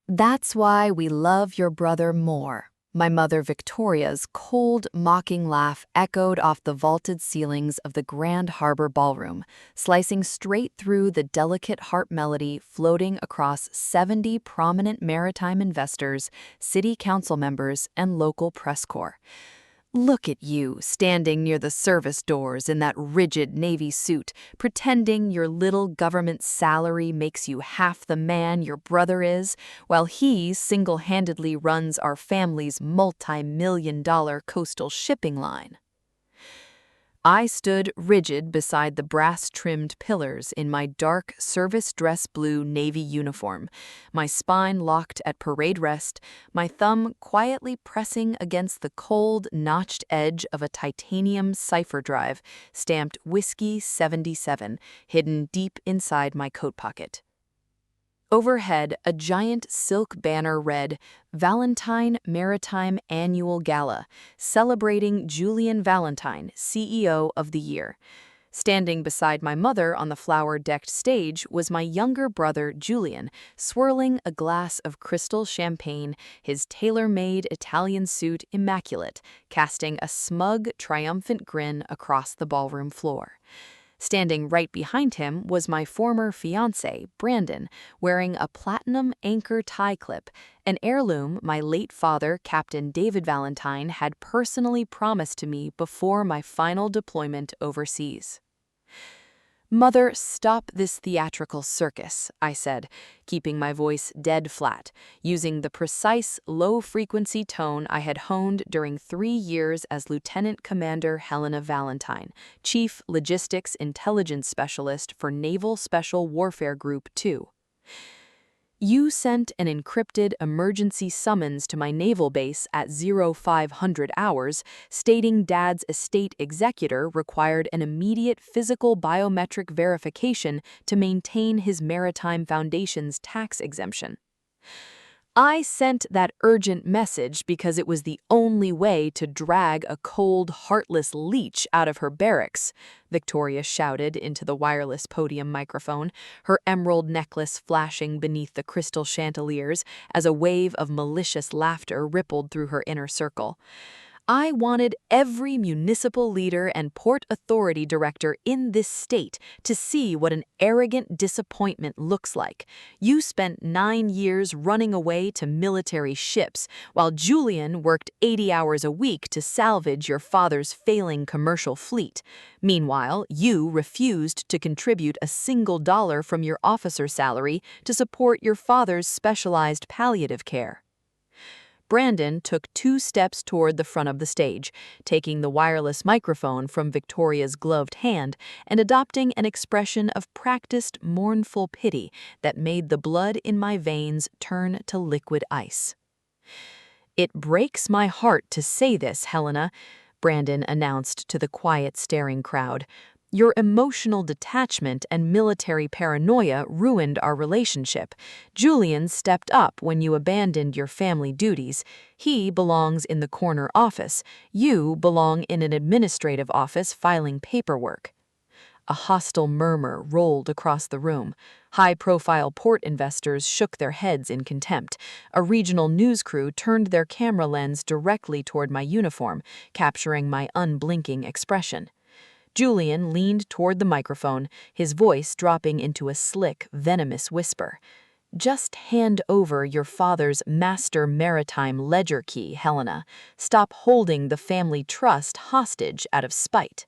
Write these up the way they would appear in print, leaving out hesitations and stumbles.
That's why we love your brother more. My mother Victoria's cold, mocking laugh echoed off the vaulted ceilings of the Grand Harbor Ballroom, slicing straight through the delicate harp melody floating across 70 prominent maritime investors, city council members, and local press corps. Look at you, standing near the service doors in that rigid navy suit, pretending your little government salary makes you half the man your brother is, while he single-handedly runs our family's multi-million-dollar coastal shipping line. I stood rigid beside the brass-trimmed pillars in my dark service dress blue Navy uniform, my spine locked at parade rest, my thumb quietly pressing against the cold, notched edge of a titanium cipher drive stamped Whiskey 77, hidden deep inside my coat pocket. Overhead, a giant silk banner read, Valentine Maritime Annual Gala, celebrating Julian Valentine, CEO of the Year. Standing beside my mother on the flower-decked stage was my younger brother, Julian, swirling a glass of crystal champagne, his tailor-made Italian suit immaculate, casting a smug, triumphant grin across the ballroom floor. Standing right behind him was my former fiancé, Brandon, wearing a platinum anchor tie clip, an heirloom my late father, Captain David Valentine, had personally promised to me before my final deployment overseas. "Mother, stop this theatrical circus," I said, keeping my voice dead flat, using the precise, low-frequency tone I had honed during 3 years as Lieutenant Commander Helena Valentine, Chief Logistics Intelligence Specialist for Naval Special Warfare Group 2. "You sent an encrypted emergency summons to my naval base at 0500 hours, stating Dad's estate executor required an immediate physical biometric verification to maintain his Maritime Foundation's tax exemption. I sent that urgent message because it was the only way to drag a cold, heartless leech out of her barracks," Victoria shouted into the wireless podium microphone, her emerald necklace flashing beneath the crystal chandeliers as a wave of malicious laughter rippled through her inner circle. "I wanted every municipal leader and port authority director in this state to see what an arrogant disappointment looks like. You spent 9 years running away to military ships, while Julian worked 80 hours a week to salvage your father's failing commercial fleet. Meanwhile, you refused to contribute a single dollar from your officer salary to support your father's specialized palliative care." Brandon took 2 steps toward the front of the stage, taking the wireless microphone from Victoria's gloved hand and adopting an expression of practiced, mournful pity that made the blood in my veins turn to liquid ice. "It breaks my heart to say this, Helena," Brandon announced to the quiet, staring crowd. "Your emotional detachment and military paranoia ruined our relationship. Julian stepped up when you abandoned your family duties. He belongs in the corner office. You belong in an administrative office filing paperwork." A hostile murmur rolled across the room. High-profile port investors shook their heads in contempt. A regional news crew turned their camera lens directly toward my uniform, capturing my unblinking expression. Julian leaned toward the microphone, his voice dropping into a slick, venomous whisper. "Just hand over your father's master maritime ledger key, Helena. Stop holding the family trust hostage out of spite."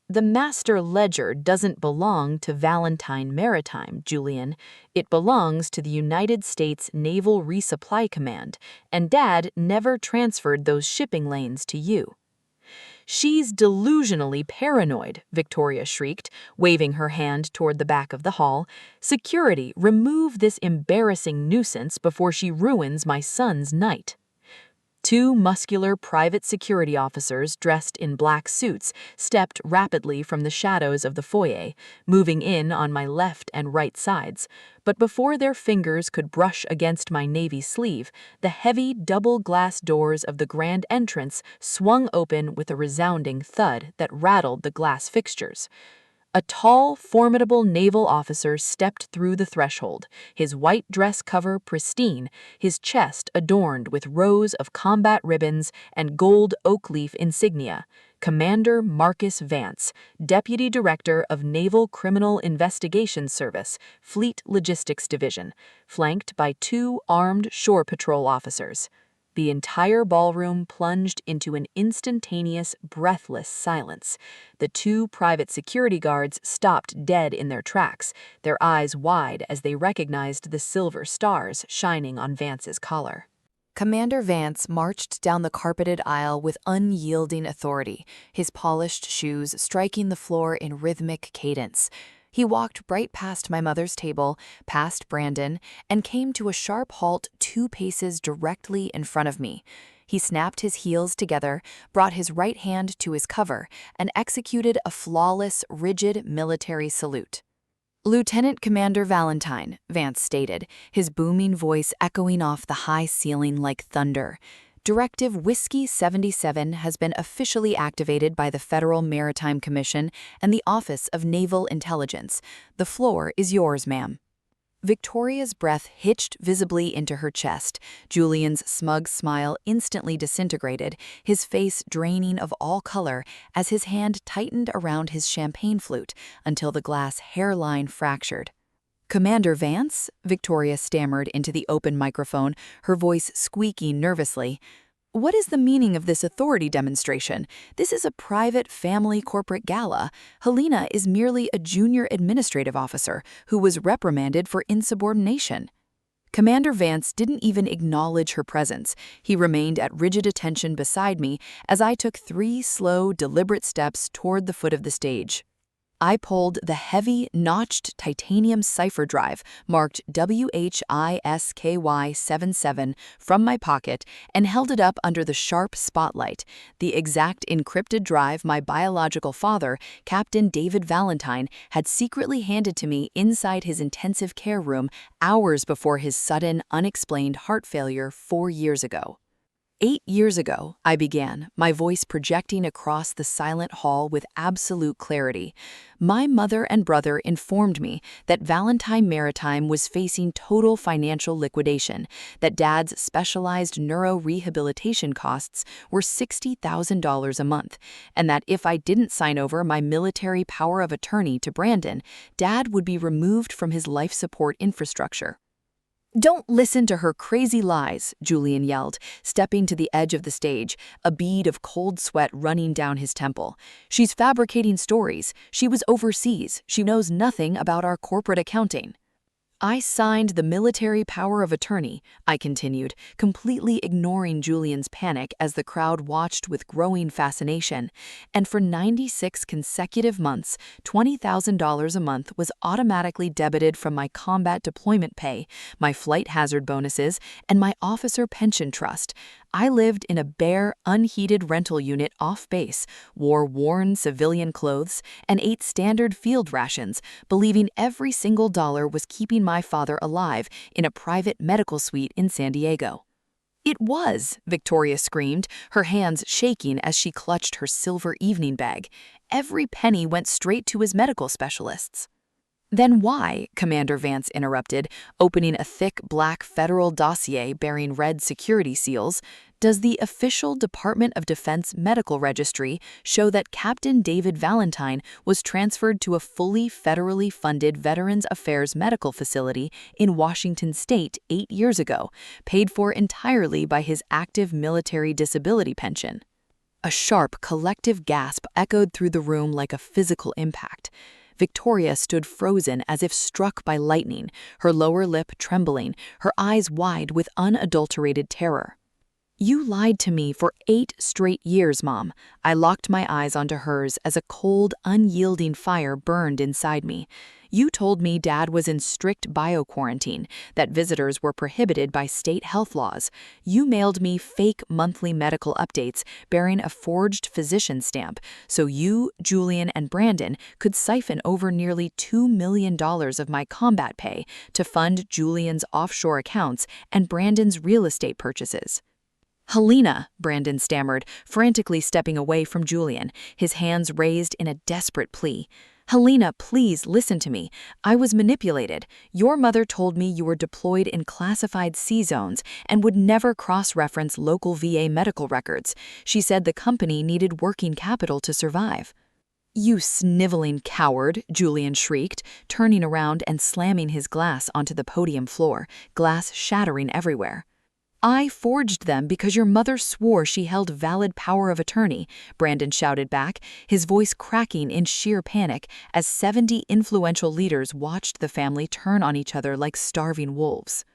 "The master ledger doesn't belong to Valentine Maritime, Julian. It belongs to the United States Naval Resupply Command, and Dad never transferred those shipping lanes to you." "She's delusionally paranoid," Victoria shrieked, waving her hand toward the back of the hall. "Security, remove this embarrassing nuisance before she ruins my son's night." 2 muscular private security officers dressed in black suits stepped rapidly from the shadows of the foyer, moving in on my left and right sides. But before their fingers could brush against my navy sleeve, the heavy double-glass doors of the grand entrance swung open with a resounding thud that rattled the glass fixtures. A tall, formidable naval officer stepped through the threshold, his white dress cover pristine, his chest adorned with rows of combat ribbons and gold oak leaf insignia. Commander Marcus Vance, Deputy Director of Naval Criminal Investigation Service, Fleet Logistics Division, flanked by two armed shore patrol officers. The entire ballroom plunged into an instantaneous, breathless silence. The two private security guards stopped dead in their tracks, their eyes wide as they recognized the silver stars shining on Vance's collar. Commander Vance marched down the carpeted aisle with unyielding authority, his polished shoes striking the floor in rhythmic cadence. He walked right past my mother's table, past Brandon, and came to a sharp halt 2 paces directly in front of me. He snapped his heels together, brought his right hand to his cover, and executed a flawless, rigid military salute. "Lieutenant Commander Valentine," Vance stated, his booming voice echoing off the high ceiling like thunder. "Directive Whiskey 77 has been officially activated by the Federal Maritime Commission and the Office of Naval Intelligence. The floor is yours, ma'am." Victoria's breath hitched visibly into her chest. Julian's smug smile instantly disintegrated, his face draining of all color as his hand tightened around his champagne flute until the glass hairline fractured. "Commander Vance?" Victoria stammered into the open microphone, her voice squeaking nervously. "What is the meaning of this authority demonstration? This is a private family corporate gala. Helena is merely a junior administrative officer who was reprimanded for insubordination." Commander Vance didn't even acknowledge her presence. He remained at rigid attention beside me as I took 3 slow, deliberate steps toward the foot of the stage. I pulled the heavy, notched titanium cipher drive marked WHISKY77 from my pocket and held it up under the sharp spotlight, the exact encrypted drive my biological father, Captain David Valentine, had secretly handed to me inside his intensive care room hours before his sudden, unexplained heart failure 4 years ago. 8 years ago, I began, my voice projecting across the silent hall with absolute clarity. My mother and brother informed me that Valentine Maritime was facing total financial liquidation, that Dad's specialized neuro-rehabilitation costs were $60,000 a month, and that if I didn't sign over my military power of attorney to Brandon, Dad would be removed from his life support infrastructure. "Don't listen to her crazy lies," Julian yelled, stepping to the edge of the stage, a bead of cold sweat running down his temple. "She's fabricating stories. She was overseas. She knows nothing about our corporate accounting." "I signed the military power of attorney," I continued, completely ignoring Julian's panic as the crowd watched with growing fascination. "And for 96 consecutive months, $20,000 a month was automatically debited from my combat deployment pay, my flight hazard bonuses, and my officer pension trust. I lived in a bare, unheated rental unit off base, wore worn civilian clothes, and ate standard field rations, believing every single dollar was keeping my father alive in a private medical suite in San Diego." "It was," Victoria screamed, her hands shaking as she clutched her silver evening bag. "Every penny went straight to his medical specialists." "Then why," Commander Vance interrupted, opening a thick black federal dossier bearing red security seals, "does the official Department of Defense medical registry show that Captain David Valentine was transferred to a fully federally funded Veterans Affairs medical facility in Washington state 8 years ago, paid for entirely by his active military disability pension?" A sharp, collective gasp echoed through the room like a physical impact. Victoria stood frozen as if struck by lightning, her lower lip trembling, her eyes wide with unadulterated terror. "You lied to me for 8 straight years, Mom." I locked my eyes onto hers as a cold, unyielding fire burned inside me. "You told me Dad was in strict bio-quarantine, that visitors were prohibited by state health laws. You mailed me fake monthly medical updates bearing a forged physician stamp, so you, Julian, and Brandon could siphon over nearly $2 million of my combat pay to fund Julian's offshore accounts and Brandon's real estate purchases." "Helena," Brandon stammered, frantically stepping away from Julian, his hands raised in a desperate plea. Helena, please listen to me. I was manipulated. Your mother told me you were deployed in classified C zones and would never cross-reference local VA medical records. She said the company needed working capital to survive. You sniveling coward, Julian shrieked, turning around and slamming his glass onto the podium floor, glass shattering everywhere. I forged them because your mother swore she held valid power of attorney, Brandon shouted back, his voice cracking in sheer panic as 70 influential leaders watched the family turn on each other like starving wolves.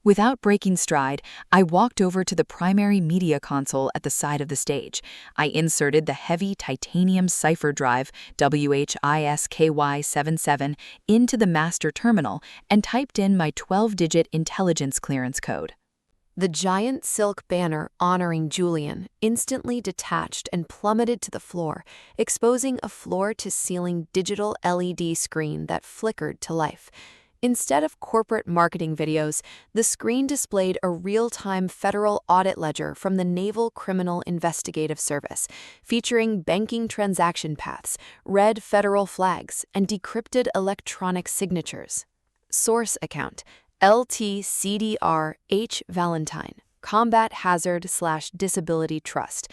Without breaking stride, I walked over to the primary media console at the side of the stage. I inserted the heavy titanium cipher drive WHISKY77 into the master terminal and typed in my 12-digit intelligence clearance code. The giant silk banner honoring Julian instantly detached and plummeted to the floor, exposing a floor-to-ceiling digital LED screen that flickered to life. Instead of corporate marketing videos, the screen displayed a real-time federal audit ledger from the Naval Criminal Investigative Service, featuring banking transaction paths, red federal flags, and decrypted electronic signatures. Source account: LTCDR H. Valentine, Combat Hazard/Disability Trust.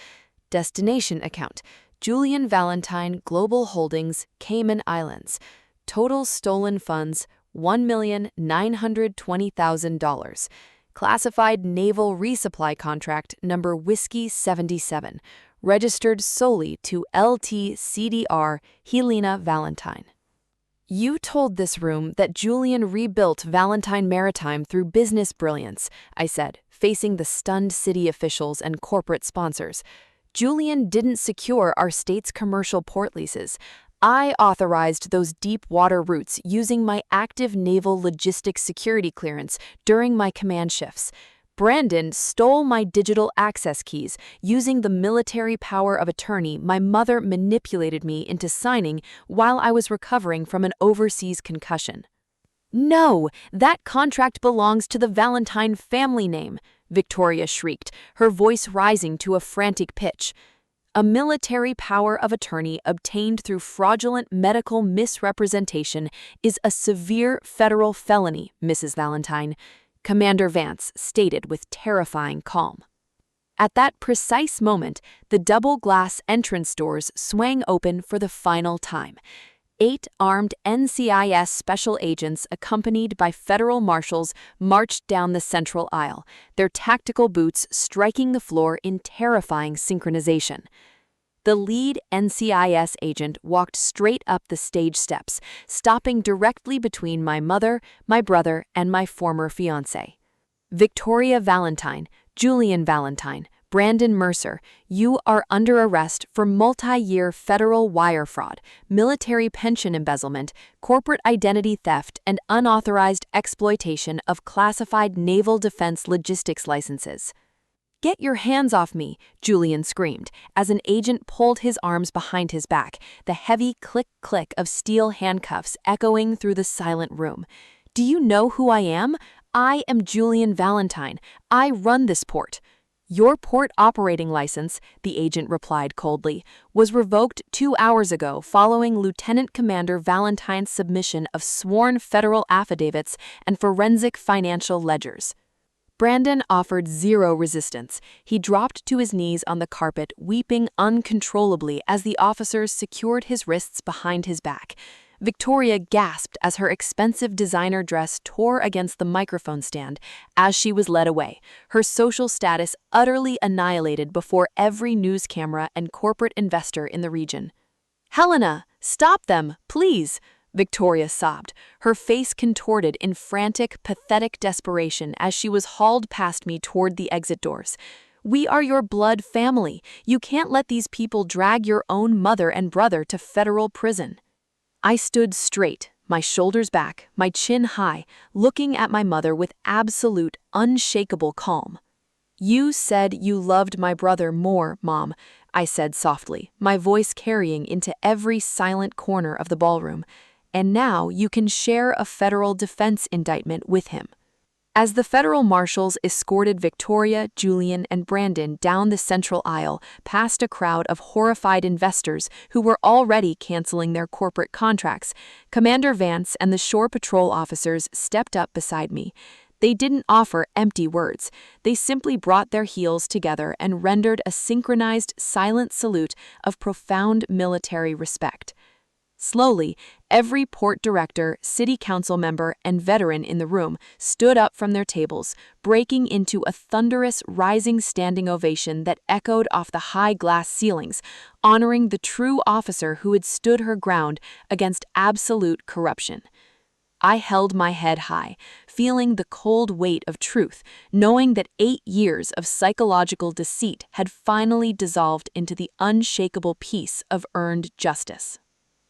Destination account: Julian Valentine Global Holdings, Cayman Islands. Total stolen funds: $1,920,000. Classified Naval Resupply Contract number Whiskey 77, registered solely to LTCDR Helena Valentine. You told this room that Julian rebuilt Valentine Maritime through business brilliance, I said, facing the stunned city officials and corporate sponsors. Julian didn't secure our state's commercial port leases. I authorized those deep water routes using my active naval logistics security clearance during my command shifts. Brandon stole my digital access keys using the military power of attorney my mother manipulated me into signing while I was recovering from an overseas concussion. No, that contract belongs to the Valentine family name, Victoria shrieked, her voice rising to a frantic pitch. A military power of attorney obtained through fraudulent medical misrepresentation is a severe federal felony, Mrs. Valentine, Commander Vance stated with terrifying calm. At that precise moment, the double-glass entrance doors swang open for the final time. 8 armed NCIS special agents accompanied by federal marshals marched down the central aisle, their tactical boots striking the floor in terrifying synchronization. The lead NCIS agent walked straight up the stage steps, stopping directly between my mother, my brother, and my former fiancé. Victoria Valentine, Julian Valentine, Brandon Mercer, you are under arrest for multi-year federal wire fraud, military pension embezzlement, corporate identity theft, and unauthorized exploitation of classified naval defense logistics licenses. Get your hands off me, Julian screamed, as an agent pulled his arms behind his back, the heavy click-click of steel handcuffs echoing through the silent room. Do you know who I am? I am Julian Valentine. I run this port. Your port operating license, the agent replied coldly, was revoked 2 hours ago following Lieutenant Commander Valentine's submission of sworn federal affidavits and forensic financial ledgers. Brandon offered zero resistance. He dropped to his knees on the carpet, weeping uncontrollably as the officers secured his wrists behind his back. Victoria gasped as her expensive designer dress tore against the microphone stand as she was led away, her social status utterly annihilated before every news camera and corporate investor in the region. "Helena, stop them, please!" Victoria sobbed, her face contorted in frantic, pathetic desperation as she was hauled past me toward the exit doors. "We are your blood family. You can't let these people drag your own mother and brother to federal prison." I stood straight, my shoulders back, my chin high, looking at my mother with absolute, unshakable calm. "You said you loved my brother more, Mom," I said softly, my voice carrying into every silent corner of the ballroom. "And now you can share a federal defense indictment with him." As the federal marshals escorted Victoria, Julian, and Brandon down the central aisle past a crowd of horrified investors who were already canceling their corporate contracts, Commander Vance and the Shore Patrol officers stepped up beside me. They didn't offer empty words. They simply brought their heels together and rendered a synchronized, silent salute of profound military respect. Slowly, every port director, city council member, and veteran in the room stood up from their tables, breaking into a thunderous, rising standing ovation that echoed off the high glass ceilings, honoring the true officer who had stood her ground against absolute corruption. I held my head high, feeling the cold weight of truth, knowing that 8 years of psychological deceit had finally dissolved into the unshakable peace of earned justice.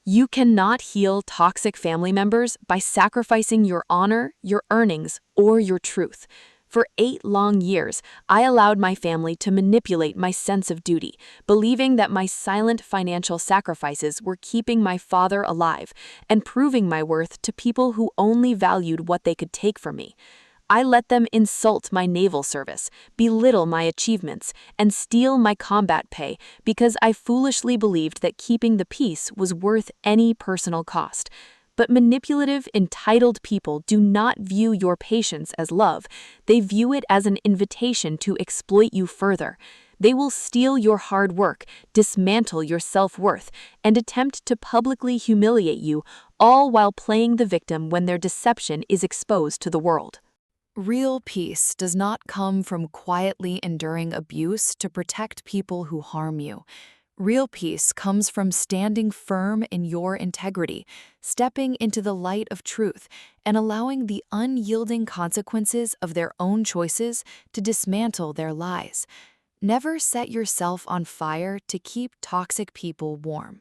You cannot heal toxic family members by sacrificing your honor, your earnings, or your truth. For 8 long years, I allowed my family to manipulate my sense of duty, believing that my silent financial sacrifices were keeping my father alive and proving my worth to people who only valued what they could take from me. I let them insult my naval service, belittle my achievements, and steal my combat pay because I foolishly believed that keeping the peace was worth any personal cost. But manipulative, entitled people do not view your patience as love. They view it as an invitation to exploit you further. They will steal your hard work, dismantle your self-worth, and attempt to publicly humiliate you, all while playing the victim when their deception is exposed to the world. Real peace does not come from quietly enduring abuse to protect people who harm you. Real peace comes from standing firm in your integrity, stepping into the light of truth, and allowing the unyielding consequences of their own choices to dismantle their lies. Never set yourself on fire to keep toxic people warm.